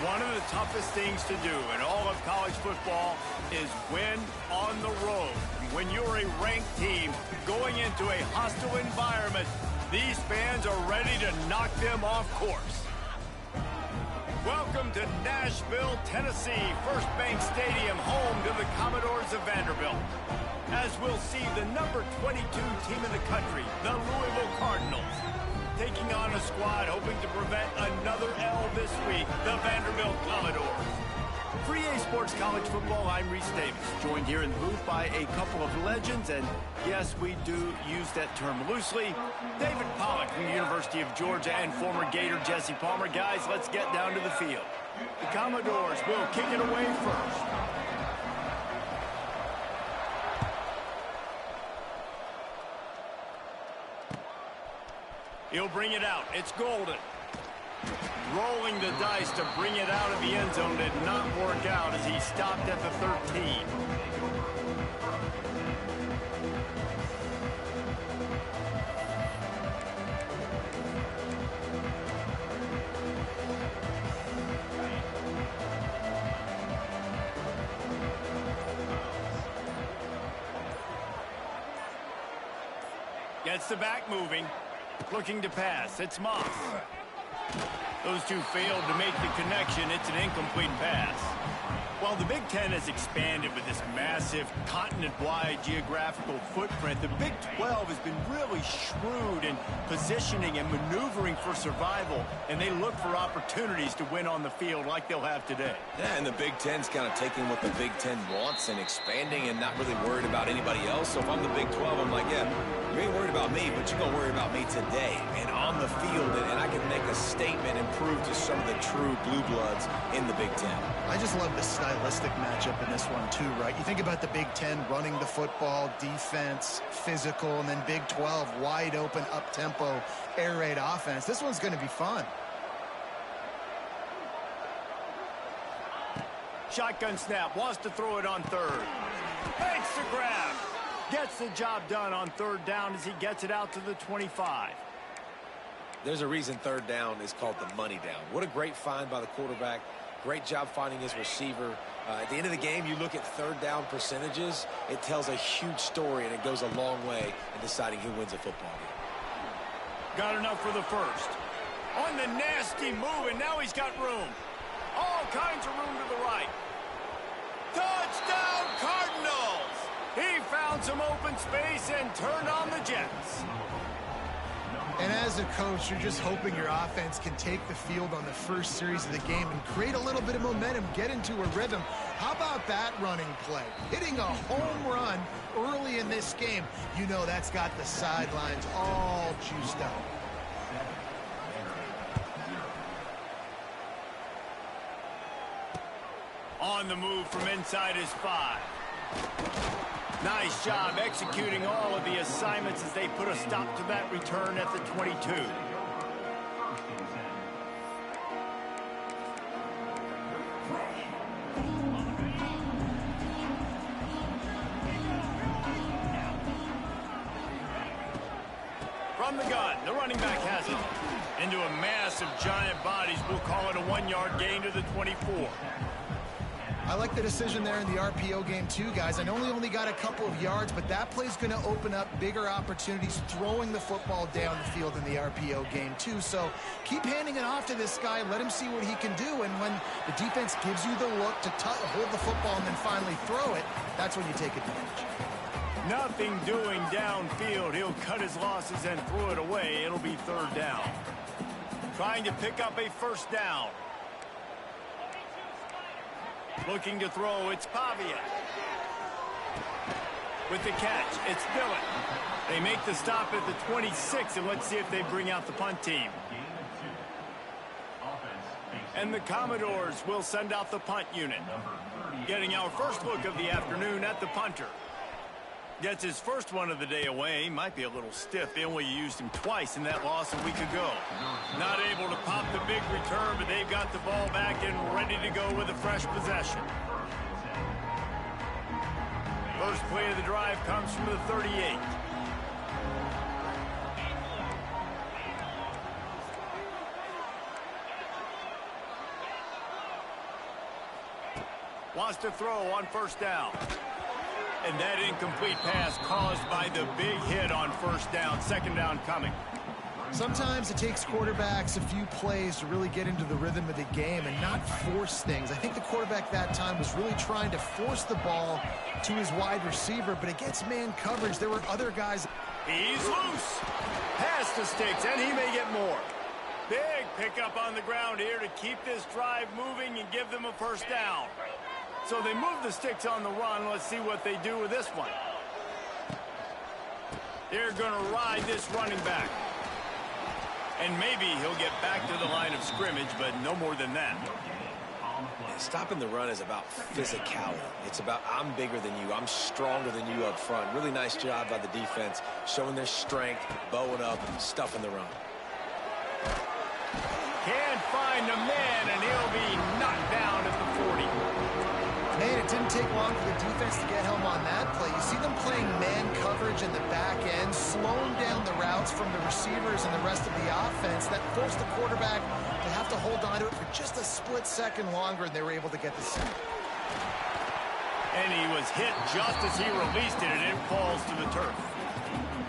One of the toughest things to do in all of college football is win on the road. When you're a ranked team going into a hostile environment, these fans are ready to knock them off course. Welcome to Nashville, Tennessee, First Bank Stadium, home to the Commodores of Vanderbilt. As we'll see the number 22 team in the country, the Louisville Cardinals, taking on a squad hoping to prevent another L this week, the Vanderbilt Commodores. For EA Sports College Football, I'm Reese Davis, joined here in the booth by a couple of legends, and yes, we do use that term loosely. David Pollack from the University of Georgia and former Gator Jesse Palmer. Guys, let's get down to the field. The Commodores will kick it away first. He'll bring it out. It's Golden. Rolling the dice to bring it out of the end zone did not work out as he stopped at the 13. Gets the back moving. Looking to pass. It's Moss. Those two failed to make the connection. It's an incomplete pass. While the Big Ten has expanded with this massive continent-wide geographical footprint, the Big 12 has been really shrewd in positioning and maneuvering for survival, and they look for opportunities to win on the field like they'll have today. Yeah, and the Big Ten's kind of taking what the Big Ten wants and expanding and not really worried about anybody else. So if I'm the Big 12, I'm like, yeah, you ain't worried about me, but you're going to worry about me today and on the field, and I can make a statement and prove to some of the true blue bloods in the Big Ten. I just love the stylistic matchup in this one too, right? You think about the Big Ten running the football, defense, physical, and then Big 12 wide open, up-tempo, air raid offense. This one's going to be fun. Shotgun snap, wants to throw it on third. Makes the grab. Gets the job done on third down as he gets it out to the 25. There's a reason third down is called the money down. What a great find by the quarterback. Great job finding his receiver. At the end of the game, you look at third down percentages. It tells a huge story, and it goes a long way in deciding who wins a football game. Got enough for the first. On the nasty move, and now he's got room. All kinds of room to the right. Touchdown, Cardinals! He found some open space and turned on the Jets. And as a coach, you're just hoping your offense can take the field on the first series of the game and create a little bit of momentum, get into a rhythm. How about that running play? Hitting a home run early in this game. You know that's got the sidelines all juiced up. On the move from inside his 5. Nice job executing all of the assignments as they put a stop to that return at the 22. From the gun, the running back has it. Into a mass of giant bodies, we'll call it a 1-yard gain to the 24. I like the decision there in the RPO game too, guys. I know he only got a couple of yards, but that play's going to open up bigger opportunities throwing the football down the field in the RPO game too. So keep handing it off to this guy. Let him see what he can do. And when the defense gives you the look to hold the football and then finally throw it, that's when you take advantage. Nothing doing downfield. He'll cut his losses and throw it away. It'll be third down. Trying to pick up a first down. Looking to throw, it's Pavia. With the catch, it's Dillon. They make the stop at the 26, and let's see if they bring out the punt team. And the Commodores will send out the punt unit. Getting our first look of the afternoon at the punter. Gets his first one of the day away. Might be a little stiff. They only used him twice in that loss a week ago. Not able to pop the big return, but they've got the ball back and ready to go with a fresh possession. First play of the drive comes from the 38. Wants to throw on first down. And that incomplete pass caused by the big hit on first down. Second down coming. Sometimes it takes quarterbacks a few plays to really get into the rhythm of the game and not force things. I think the quarterback that time was really trying to force the ball to his wide receiver, but against man coverage, there were other guys. He's loose. Pass to Sticks, and he may get more. Big pickup on the ground here to keep this drive moving and give them a first down. So they move the Sticks on the run. Let's see what they do with this one. They're going to ride this running back. And maybe he'll get back to the line of scrimmage, but no more than that. Stopping the run is about physicality. It's about I'm bigger than you. I'm stronger than you up front. Really nice job by the defense, showing their strength, bowing up, stuffing the run. Can't find a man, and he'll be knocked down at the 40. Man, it didn't take long for the defense to get home on that play. You see them playing man coverage in the back end, slowing down the routes from the receivers and the rest of the offense. That forced the quarterback to have to hold on to it for just a split second longer, and they were able to get the sack. And he was hit just as he released it, and it falls to the turf.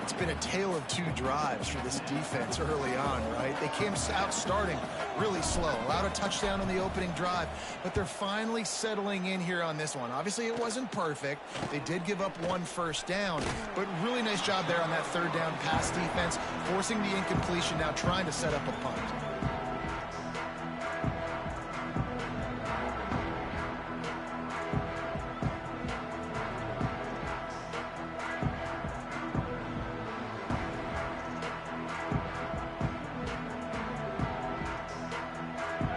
It's been a tale of two drives for this defense early on, right? They came out starting really slow, allowed a touchdown on the opening drive, but they're finally settling in here on this one. Obviously, it wasn't perfect. They did give up one first down, but really nice job there on that third down pass defense, forcing the incompletion, now trying to set up a punt.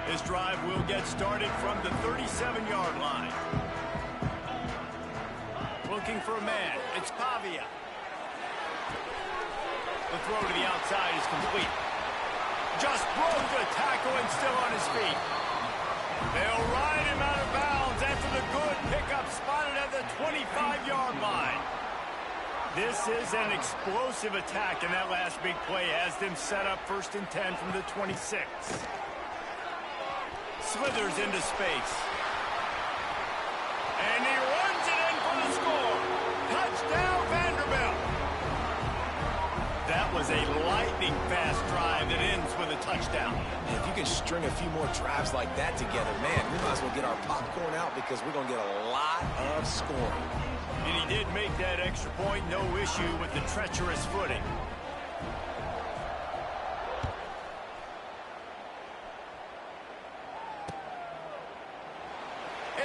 This drive will get started from the 37-yard line. Looking for a man. It's Pavia. The throw to the outside is complete. Just broke the tackle and still on his feet. They'll ride him out of bounds after the good pickup spotted at the 25-yard line. This is an explosive attack, and that last big play has them set up 1st and 10 from the 26. Slithers into space. And he runs it in for the score. Touchdown, Vanderbilt. That was a lightning-fast drive that ends with a touchdown. And if you can string a few more drives like that together, man, we might as well get our popcorn out because we're going to get a lot of scoring. And he did make that extra point, no issue with the treacherous footing.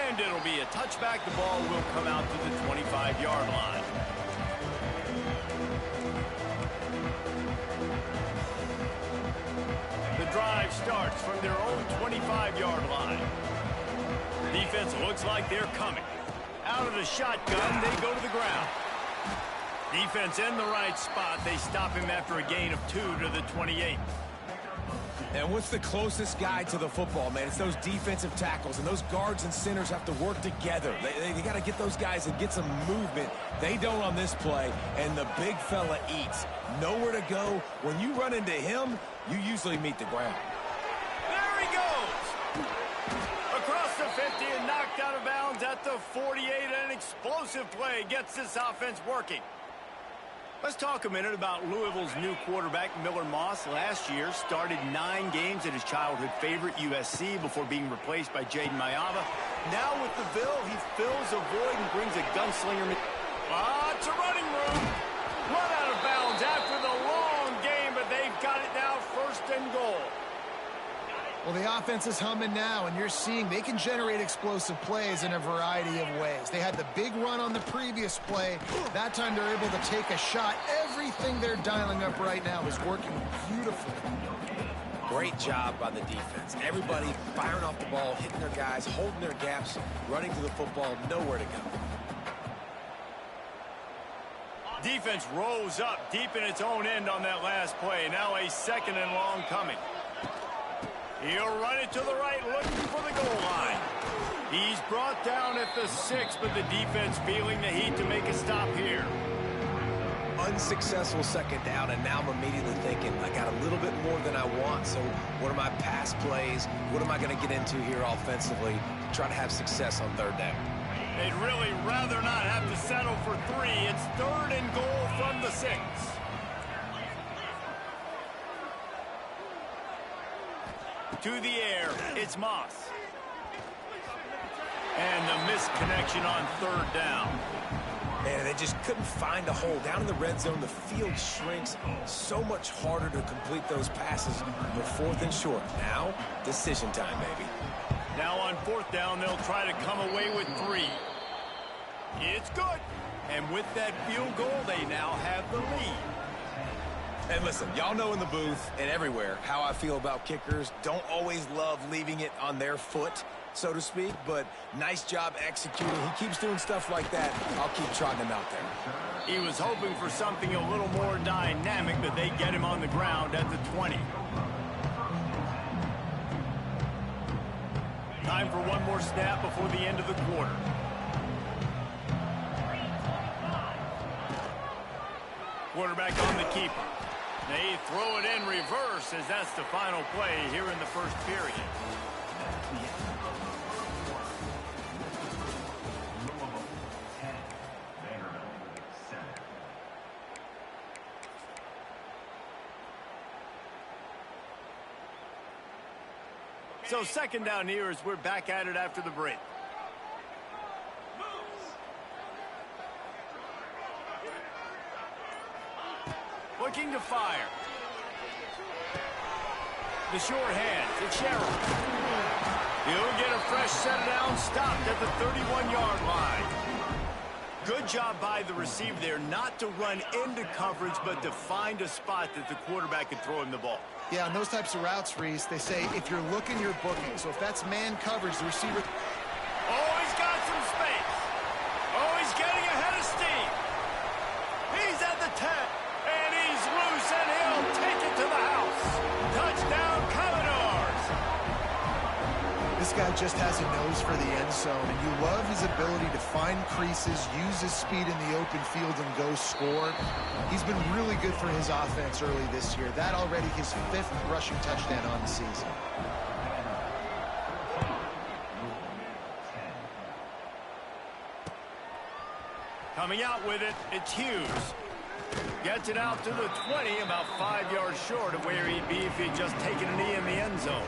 And it'll be a touchback. The ball will come out to the 25-yard line. The drive starts from their own 25-yard line. Defense looks like they're coming. Out of the shotgun, they go to the ground. Defense in the right spot. They stop him after a gain of 2 to the 28. And what's the closest guy to the football, man? It's those defensive tackles, and those guards and centers have to work together. They got to get those guys and get some movement. They don't on this play, and the big fella eats. Nowhere to go. When you run into him, you usually meet the ground. There he goes! Across the 50 and knocked out of bounds at the 48. An explosive play gets this offense working. Let's talk a minute about Louisville's new quarterback, Miller Moss. Last year, started 9 games at his childhood favorite, USC, before being replaced by Jaden Mayava. Now with the Bill, he fills a void and brings a gunslinger. Lots of running room. Run out of bounds after the long game, but they've got it now 1st and goal. Well, the offense is humming now, and you're seeing they can generate explosive plays in a variety of ways. They had the big run on the previous play. That time they're able to take a shot. Everything they're dialing up right now is working beautifully. Great job by the defense. Everybody firing off the ball, hitting their guys, holding their gaps, running to the football, nowhere to go. Defense rose up deep in its own end on that last play. Now a 2nd and long coming. He'll run it to the right, looking for the goal line. He's brought down at the 6, but the defense feeling the heat to make a stop here. one successful second down, and now I'm immediately thinking, I got a little bit more than I want, so what are my pass plays? What am I going to get into here offensively to try to have success on third down? They'd really rather not have to settle for 3. It's 3rd and goal from the 6. To the air, it's Moss. And the misconnection on 3rd down. And they just couldn't find a hole. Down in the red zone, the field shrinks. So much harder to complete those passes. But 4th and short. Now, decision time, baby. Now on 4th down, they'll try to come away with 3. It's good. And with that field goal, they now have the lead. And listen, y'all know in the booth and everywhere how I feel about kickers. Don't always love leaving it on their foot, so to speak, but nice job executing. He keeps doing stuff like that. I'll keep trotting him out there. He was hoping for something a little more dynamic, but they get him on the ground at the 20. Time for one more snap before the end of the quarter. Quarterback on the keeper. They throw it in reverse as that's the final play here in the first period. So second down here as we're back at it after the break. Looking to fire. The short hands. It's Sherrill. He'll get a fresh set down, stopped at the 31-yard line. Good job by the receiver there not to run into coverage, but to find a spot that the quarterback could throw him the ball. Yeah, on those types of routes, Reese, they say if you're looking, you're booking. So if that's man coverage, the receiver... Oh, he's got some space. Oh, he's getting ahead of steam. He's at the 10. And he's loose, and he'll take it to the house. Touchdown, Commodores. This guy just has a nose for the end zone, and you love his ability to find creases, use his speed in the open field, and go score. He's been really good for his offense early this year. That already his 5th rushing touchdown on the season. Coming out with it, it's Hughes. Gets it out to the 20, about 5 yards short of where he'd be if he'd just taken a knee in the end zone.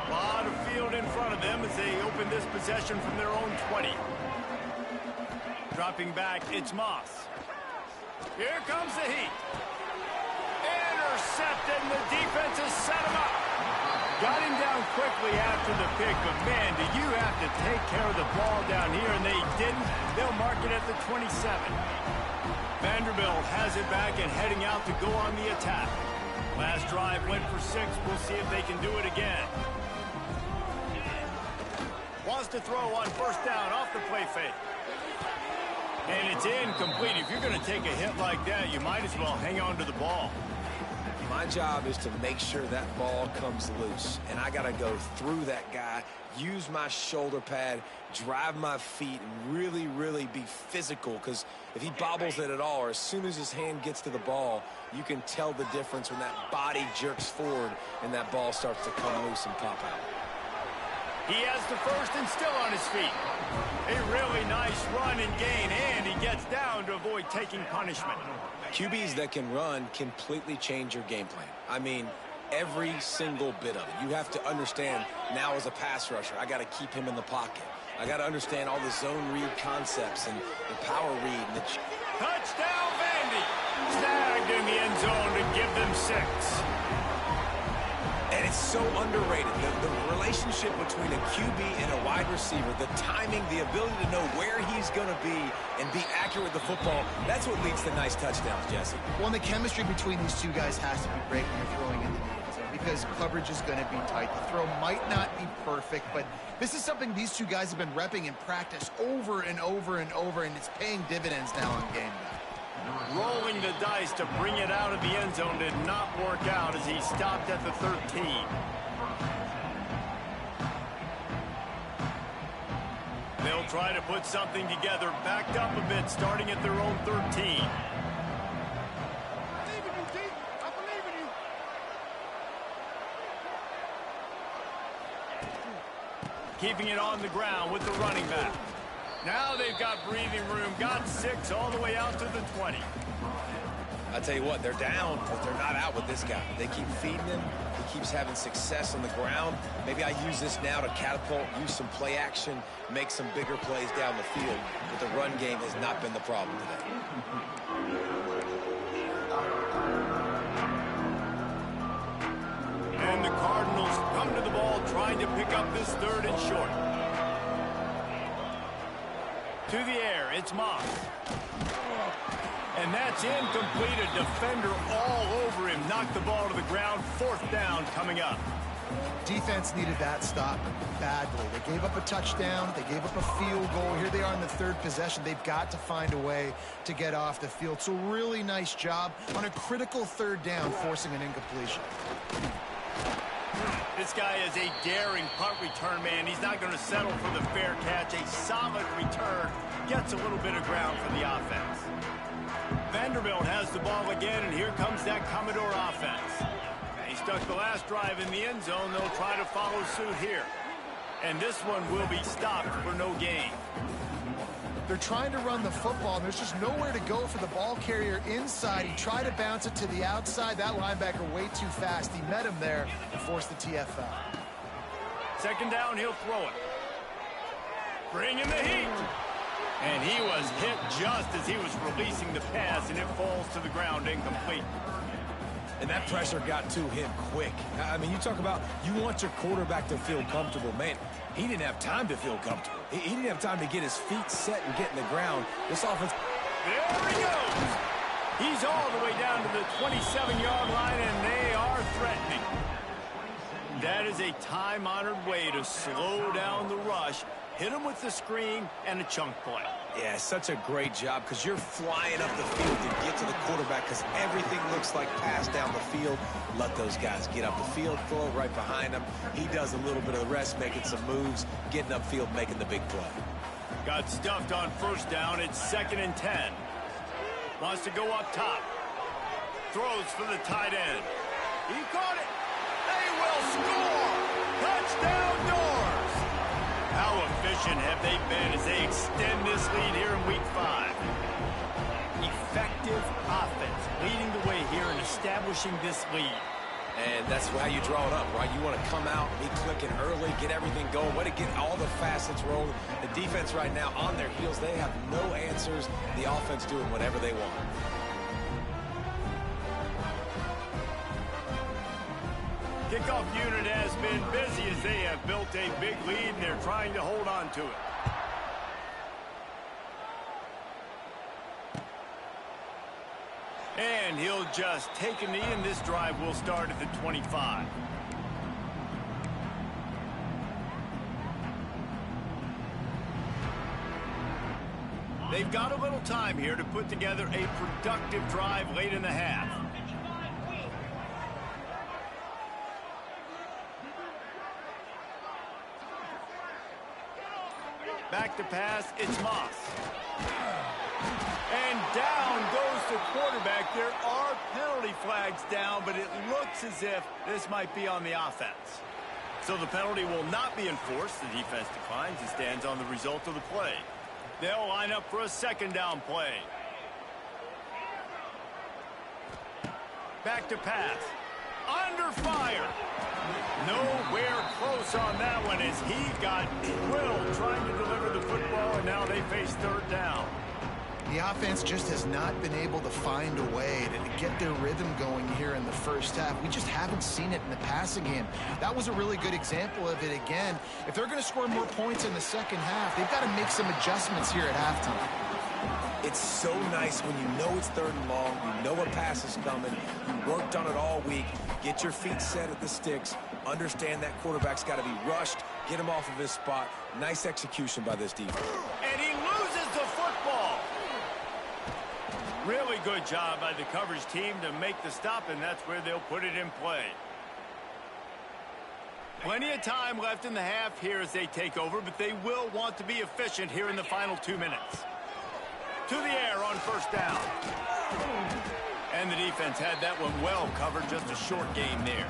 A lot of field in front of them as they open this possession from their own 20. Dropping back, it's Moss. Here comes the heat. Intercepted, and the defense has set him up. Got him down quickly after the pick, but man, do you have to take care of the ball down here, and they didn't. They'll mark it at the 27. Vanderbilt has it back and heading out to go on the attack. Last drive went for 6. We'll see if they can do it again. Wants to throw on 1st down off the play fake. And it's incomplete. If you're going to take a hit like that, you might as well hang on to the ball. My job is to make sure that ball comes loose, and I got to go through that guy, use my shoulder pad, drive my feet, and really, really be physical, because if he bobbles it at all, or as soon as his hand gets to the ball, you can tell the difference when that body jerks forward and that ball starts to come loose and pop out. He has the 1st and still on his feet. A really nice run and gain, and he gets down to avoid taking punishment. QBs that can run completely change your game plan. I mean, every single bit of it. You have to understand now as a pass rusher, I got to keep him in the pocket. I got to understand all the zone read concepts and the power read. And the touchdown, Vandy! Snagged in the end zone to give them 6. And it's so underrated. The relationship between a QB and a wide receiver, the timing, the ability to know where he's going to be and be accurate with the football, that's what leads to nice touchdowns, Jesse. Well, and the chemistry between these two guys has to be great when you're throwing in the end zone because coverage is going to be tight. The throw might not be perfect, but this is something these two guys have been repping in practice over and over and over, and it's paying dividends now on game day. Rolling the dice to bring it out of the end zone did not work out as he stopped at the 13. They'll try to put something together, backed up a bit, starting at their own 13. Keeping it on the ground with the running back. Now they've got breathing room, got 6 all the way out to the 20. I tell you what, they're down, but they're not out with this guy. They keep feeding him. He keeps having success on the ground. Maybe I use this now to catapult, use some play action, make some bigger plays down the field. But the run game has not been the problem today. And the Cardinals come to the ball trying to pick up this 3rd and short. To the air, it's Moss. And that's incomplete. A defender all over him. Knocked the ball to the ground. 4th down coming up. Defense needed that stop badly. They gave up a touchdown. They gave up a field goal. Here they are in the 3rd possession. They've got to find a way to get off the field. So really nice job on a critical 3rd down, forcing an incompletion. This guy is a daring punt return man. He's not going to settle for the fair catch. A solid return. Gets a little bit of ground for the offense. Vanderbilt has the ball again, and here comes that Commodore offense. He stuck the last drive in the end zone. They'll try to follow suit here. And this one will be stopped for no gain. They're trying to run the football, and there's just nowhere to go for the ball carrier inside. He tried to bounce it to the outside. That linebacker way too fast. He met him there and forced the TFL. 2nd down, he'll throw it. Bringing the heat. And he was hit just as he was releasing the pass, and it falls to the ground incomplete. And that pressure got to him quick. I mean, you talk about you want your quarterback to feel comfortable. Man, he didn't have time to feel comfortable. He didn't have time to get his feet set and get in the ground. This offense... There he goes. He's all the way down to the 27-yard line, and they are threatening. That is a time-honored way to slow down the rush. Hit him with the screen and a chunk play. Yeah, such a great job because you're flying up the field to get to the quarterback because everything looks like pass down the field. Let those guys get up the field, throw it right behind him. He does a little bit of the rest, making some moves, getting upfield, making the big play. Got stuffed on 1st down. It's 2nd and 10. Wants to go up top. Throws for the tight end. He caught it. They will score. Touchdown Doors. How efficient have they been as they extend this lead here in Week 5? Effective offense leading the way here and establishing this lead. And that's how you draw it up, right? You want to come out, be clicking early, get everything going, way to get all the facets rolling. The defense right now on their heels, they have no answers. The offense doing whatever they want. Kickoff unit has been busy as they have built a big lead, and they're trying to hold on to it. And he'll just take a knee, and this drive will start at the 25. They've got a little time here to put together a productive drive late in the half. Back to pass, it's Moss. And down goes the quarterback. There are penalty flags down, but it looks as if this might be on the offense. So the penalty will not be enforced. The defense declines and stands on the result of the play. They'll line up for a 2nd down play. Back to pass. Under fire. Nowhere close on that one as he got drilled trying to deliver the football, and now they face 3rd down. The offense just has not been able to find a way to get their rhythm going here in the 1st half. We just haven't seen it in the passing game. That was a really good example of it again. If they're going to score more points in the 2nd half, they've got to make some adjustments here at halftime. It's so nice when you know it's 3rd and long, you know a pass is coming, you worked on it all week, get your feet set at the sticks, understand that quarterback's got to be rushed, get him off of his spot. Nice execution by this defense. And he loses the football. Really good job by the coverage team to make the stop, and that's where they'll put it in play. Plenty of time left in the half here as they take over, but they will want to be efficient here in the final 2 minutes. To the air on first down. And the defense had that one well covered, just a short game there.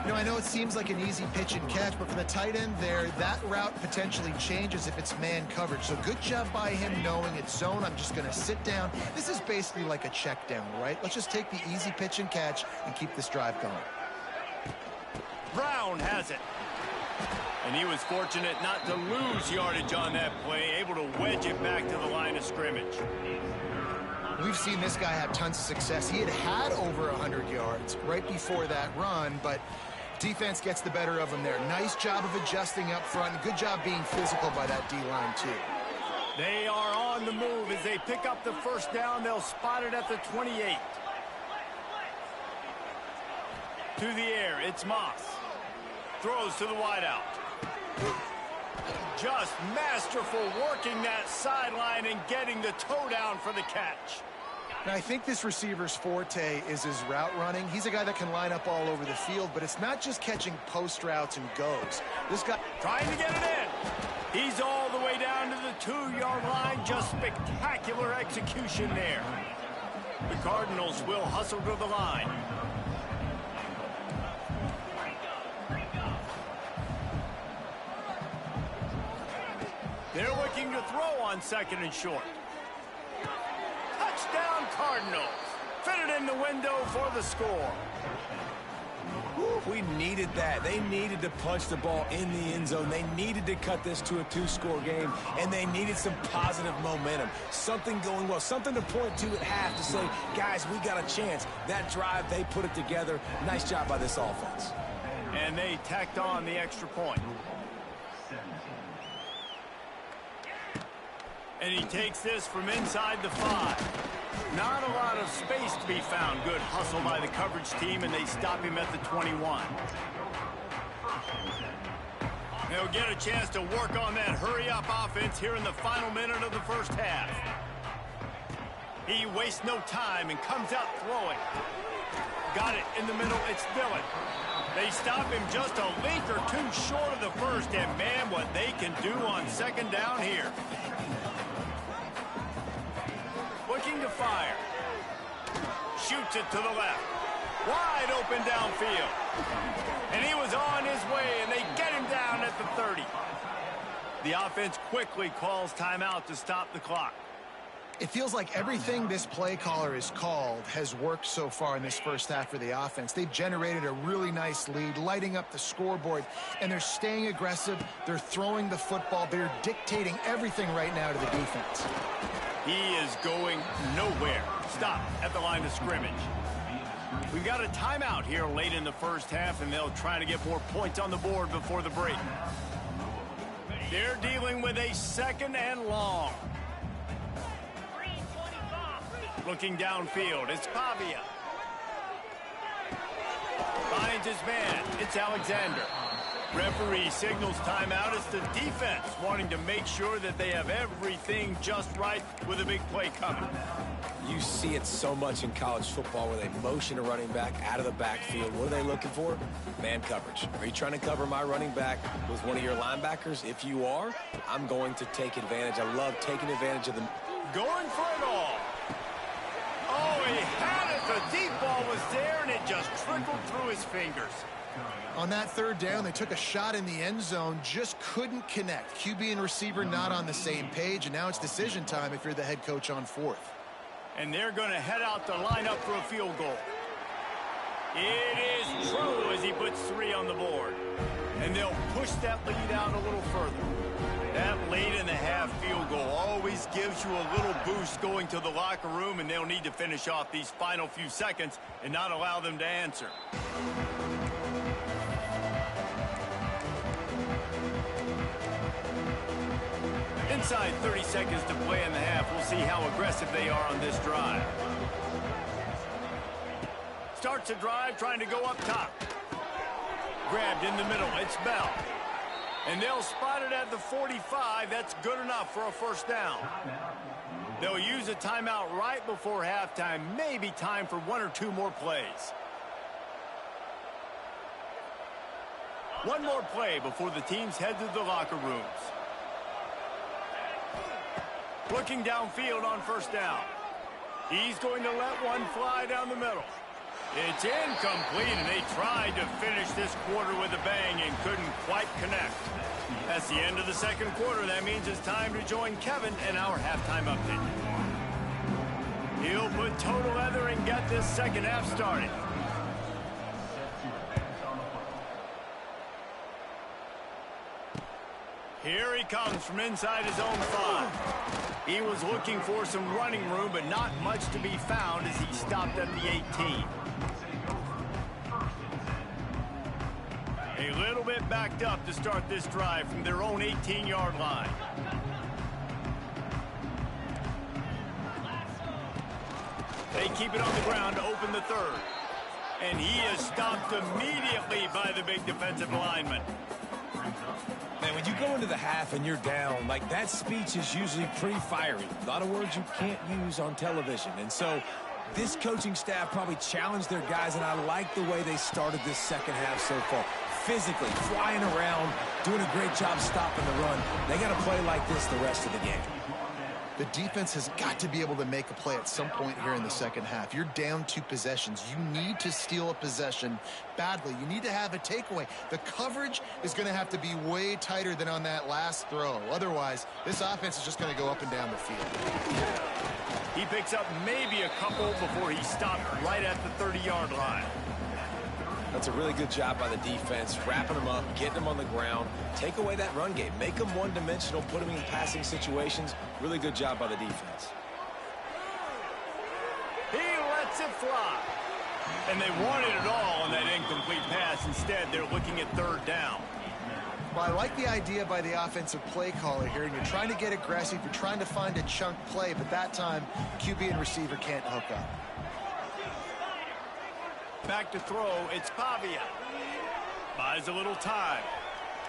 You know, I know it seems like an easy pitch and catch, but for the tight end there, that route potentially changes if it's man coverage. So good job by him knowing it's zone. I'm just going to sit down. This is basically like a check down, right? Let's just take the easy pitch and catch and keep this drive going. Brown has it. And he was fortunate not to lose yardage on that play, able to wedge it back to the line of scrimmage. We've seen this guy have tons of success. He had over 100 yards right before that run, but defense gets the better of him there. Nice job of adjusting up front. Good job being physical by that D-line, too. They are on the move as they pick up the first down. They'll spot it at the 28. To the air, it's Moss. Throws to the wideout. Just masterful working that sideline and getting the toe down for the catch. Now, I think this receiver's forte is his route running. He's a guy that can line up all over the field, but it's not just catching post routes and goes. This guy trying to get it in. He's all the way down to the 2-yard line. Just spectacular execution there. The Cardinals will hustle to the line. They're looking to throw on second and short. Touchdown Cardinals. Fitted in the window for the score. We needed that. They needed to punch the ball in the end zone. They needed to cut this to a 2-score game, and they needed some positive momentum. Something going well, something to point to at half to say, guys, we got a chance. That drive, they put it together. Nice job by this offense. And they tacked on the extra point. And he takes this from inside the 5. Not a lot of space to be found. Good hustle by the coverage team, and they stop him at the 21. They'll get a chance to work on that hurry-up offense here in the final minute of the first half. He wastes no time and comes out throwing. Got it in the middle. It's Dillon. They stop him just a length or two short of the first, and man, what they can do on second down here. Looking to fire. Shoots it to the left. Wide open downfield. And he was on his way, and they get him down at the 30. The offense quickly calls timeout to stop the clock. It feels like everything this play caller has called has worked so far in this first half for the offense. They've generated a really nice lead, lighting up the scoreboard, and they're staying aggressive. They're throwing the football. They're dictating everything right now to the defense. He is going nowhere. Stop at the line of scrimmage. We've got a timeout here late in the first half, and they'll try to get more points on the board before the break. They're dealing with a second and long. Looking downfield, it's Pavia. Finds his man, it's Alexander. Referee signals timeout. It's the defense wanting to make sure that they have everything just right with a big play coming. You see it so much in college football where they motion a running back out of the backfield. What are they looking for? Man coverage. Are you trying to cover my running back with one of your linebackers? If you are, I'm going to take advantage. I love taking advantage of them. Going for it all. Oh, he had it. The deep ball was there, and it just trickled through his fingers. On that third down, they took a shot in the end zone, just couldn't connect. QB and receiver not on the same page, and now it's decision time if you're the head coach on fourth. And they're going to head out to line up for a field goal. It is true as he puts 3 on the board. And they'll push that lead out a little further. That late in the half field goal always gives you a little boost going to the locker room, and they'll need to finish off these final few seconds and not allow them to answer. Inside 30 seconds to play in the half. We'll see how aggressive they are on this drive. Starts a drive trying to go up top. Grabbed in the middle. It's Bell. And they'll spot it at the 45. That's good enough for a first down. They'll use a timeout right before halftime. Maybe time for 1 or 2 more plays. One more play before the teams head to the locker rooms. Looking downfield on first down. He's going to let one fly down the middle. It's incomplete, and they tried to finish this quarter with a bang and couldn't quite connect. That's the end of the second quarter. That means it's time to join Kevin in our halftime update. He'll put total leather and get this second half started. Here he comes from inside his own 5. He was looking for some running room, but not much to be found as he stopped at the 18. A little bit backed up to start this drive from their own 18-yard line. They keep it on the ground to open the third. And he is stopped immediately by the big defensive lineman. Man, when you go into the half and you're down, like, that speech is usually pretty fiery. A lot of words you can't use on television. And so this coaching staff probably challenged their guys, and I like the way they started this second half so far. Physically, flying around, doing a great job stopping the run. They got to play like this the rest of the game. The defense has got to be able to make a play at some point here in the second half. You're down 2 possessions. You need to steal a possession badly. You need to have a takeaway. The coverage is going to have to be way tighter than on that last throw. Otherwise, this offense is just going to go up and down the field. He picks up maybe a couple before he stopped right at the 30-yard line. That's a really good job by the defense, wrapping them up, getting them on the ground. Take away that run game. Make them one-dimensional, put them in passing situations. Really good job by the defense. He lets it fly. And they wanted it all on that incomplete pass. Instead, they're looking at third down. Well, I like the idea by the offensive play caller here. You're trying to get aggressive. You're trying to find a chunk play, but that time, QB and receiver can't hook up. Back to throw, it's Pavia. Buys a little time.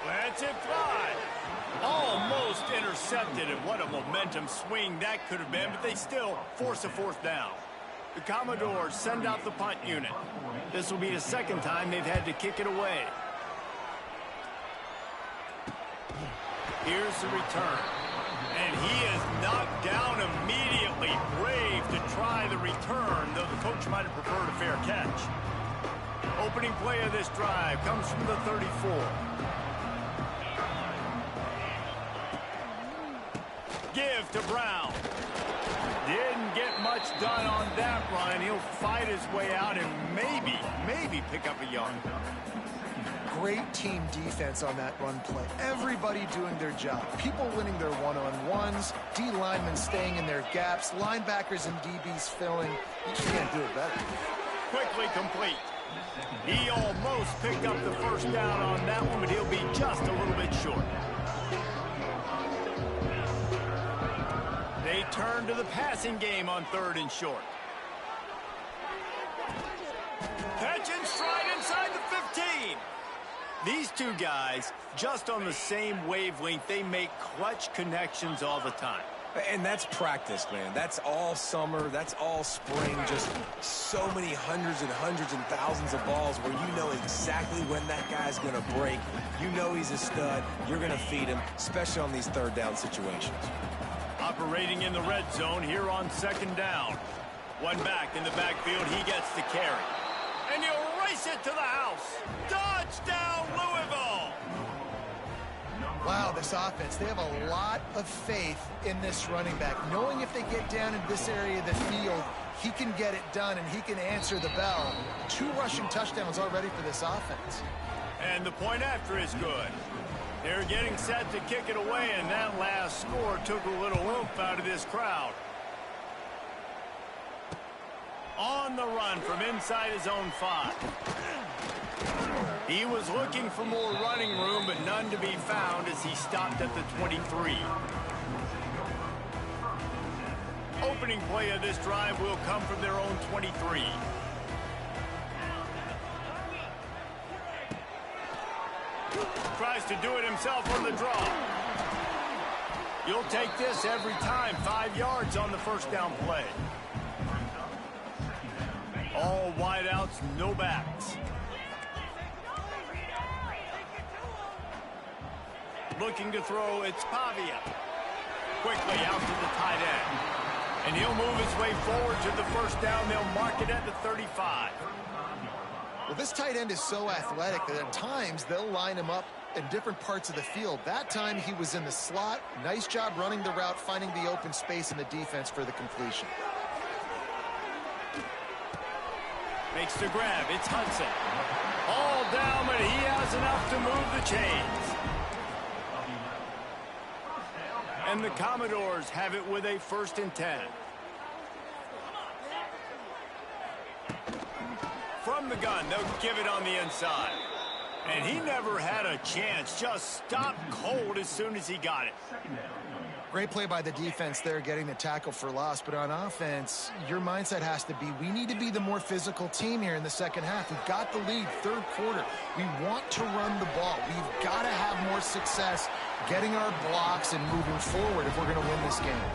Lets it fly. Almost intercepted, and what a momentum swing that could have been, but they still force a fourth down. The Commodores send out the punt unit. This will be the second time they've had to kick it away. Here's the return. And he is knocked down immediately. Brave to try the return, though the coach might have preferred a fair catch. Opening play of this drive comes from the 34. Give to Brown. Didn't get much done on that run. He'll fight his way out and maybe pick up a yard. Great team defense on that run play. Everybody doing their job. People winning their one-on-ones, D linemen staying in their gaps, linebackers and DBs filling. You just can't do it better. Quickly complete. He almost picked up the first down on that one, but he'll be just a little bit short. They turn to the passing game on third and short. Catch and stride inside the 15. These two guys, just on the same wavelength, they make clutch connections all the time. And that's practice, man. That's all summer. That's all spring. Just so many hundreds and thousands of balls where you know exactly when that guy's going to break. You know he's a stud. You're going to feed him, especially on these third down situations. Operating in the red zone here on second down. One back in the backfield. He gets the carry. And he'll race it to the house. Touchdown, Louisville! Wow, this offense, they have a lot of faith in this running back. Knowing if they get down in this area of the field, he can get it done and he can answer the bell. 2 rushing touchdowns already for this offense. And the point after is good. They're getting set to kick it away, and that last score took a little oomph out of this crowd. On the run from inside his own 5. He was looking for more running room, but none to be found as he stopped at the 23. Opening play of this drive will come from their own 23. Tries to do it himself on the draw. You'll take this every time. 5 yards on the first down play. All wideouts, no backs. Looking to throw, it's Pavia. Quickly out to the tight end. And he'll move his way forward to the first down. They'll mark it at the 35. Well, this tight end is so athletic that at times they'll line him up in different parts of the field. That time he was in the slot. Nice job running the route, finding the open space in the defense for the completion. Makes the grab. It's Hudson. All down, but he has enough to move the chains. And the Commodores have it with a 1st and 10. From the gun, they'll give it on the inside. And he never had a chance. Just stopped cold as soon as he got it. Great play by the defense there, getting the tackle for loss. But on offense, your mindset has to be, we need to be the more physical team here in the second half. We've got the lead, 3rd quarter. We want to run the ball. We've got to have more success getting our blocks and moving forward if we're going to win this game.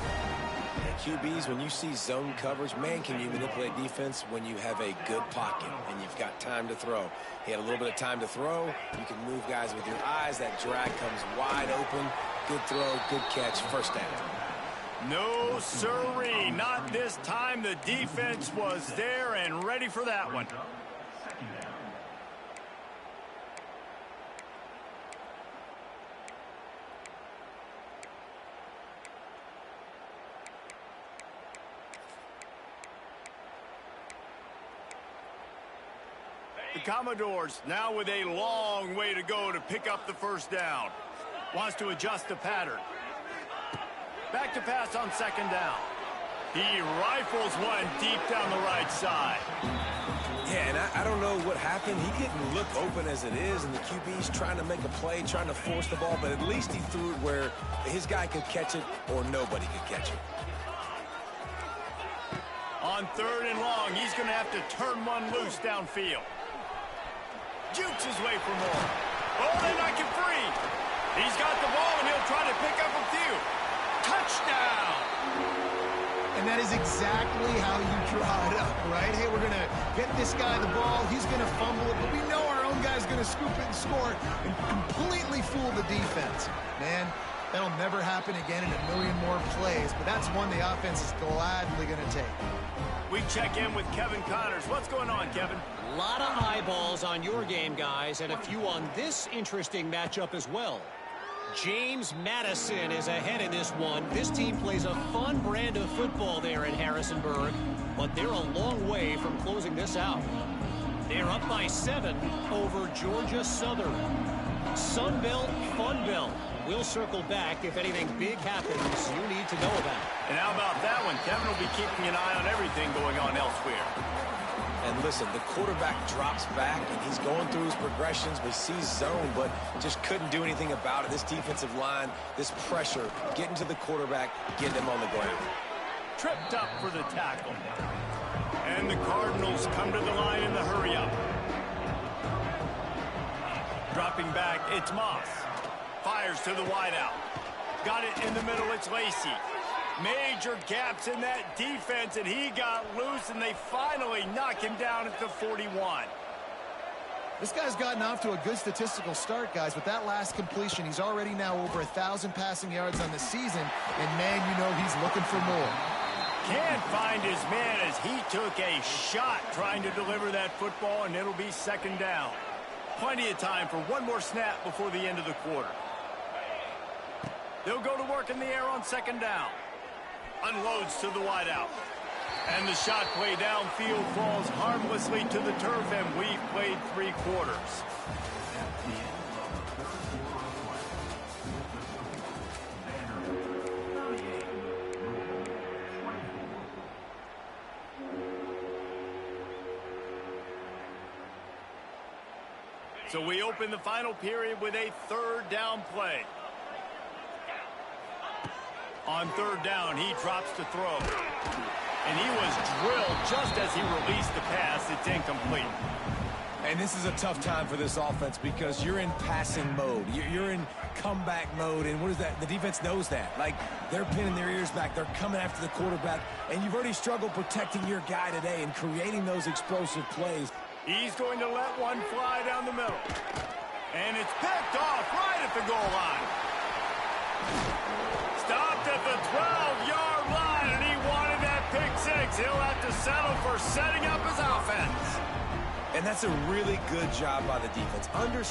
QBs, when you see zone coverage, man, can you manipulate defense when you have a good pocket and you've got time to throw. He had a little bit of time to throw. You can move guys with your eyes. That drag comes wide open. Good throw, good catch, 1st down. No, sirree, not this time. The defense was there and ready for that one. The Commodores now with a long way to go to pick up the 1st down. Wants to adjust the pattern. Back to pass on 2nd down. He rifles one deep down the right side. Yeah, and I don't know what happened. He didn't look open as it is, and the QB's trying to make a play, trying to force the ball, but at least he threw it where his guy could catch it or nobody could catch it. On 3rd and long, he's going to have to turn one loose downfield. Jukes his way for more. Oh, they knock him free. He's got the ball, and he'll try to pick up a few. Touchdown! And that is exactly how you draw it up, right? Hey, we're going to get this guy the ball. He's going to fumble it, but we know our own guy's going to scoop it and score and completely fool the defense. Man, that'll never happen again in a million more plays, but that's one the offense is gladly going to take. We check in with Kevin Connors. What's going on, Kevin? A lot of eyeballs on your game, guys, and a few on this interesting matchup as well. James Madison is ahead in this one. This team plays a fun brand of football there in Harrisonburg, but they're a long way from closing this out. They're up by 7 over Georgia Southern. Sunbelt, Funbelt. We'll circle back if anything big happens you need to know about. And how about that one? Kevin will be keeping an eye on everything going on elsewhere. And listen, the quarterback drops back, and he's going through his progressions. We see zone, but just couldn't do anything about it. This defensive line, this pressure, getting to the quarterback, getting him on the ground. Tripped up for the tackle. And the Cardinals come to the line in the hurry-up. Dropping back, it's Moss. Fires to the wideout. Got it in the middle, it's Lacey. Major gaps in that defense, and he got loose, and they finally knock him down at the 41. This guy's gotten off to a good statistical start, guys. With that last completion, he's already now over 1,000 passing yards on the season, and, man, you know he's looking for more. Can't find his man as he took a shot trying to deliver that football, and it'll be 2nd down. Plenty of time for one more snap before the end of the quarter. They'll go to work in the air on 2nd down. Unloads to the wideout. And the shot play downfield falls harmlessly to the turf, and we've played 3 quarters. So we open the final period with a 3rd down play. On 3rd down, he drops to throw. And he was drilled just as he released the pass. It's incomplete. And this is a tough time for this offense because you're in passing mode. You're in comeback mode. And what is that? The defense knows that. Like, they're pinning their ears back. They're coming after the quarterback. And you've already struggled protecting your guy today and creating those explosive plays. He's going to let one fly down the middle. And it's picked off right at the goal line. Stopped at the 12-yard line, and he wanted that pick six. He'll have to settle for setting up his offense. And that's a really good job by the defense.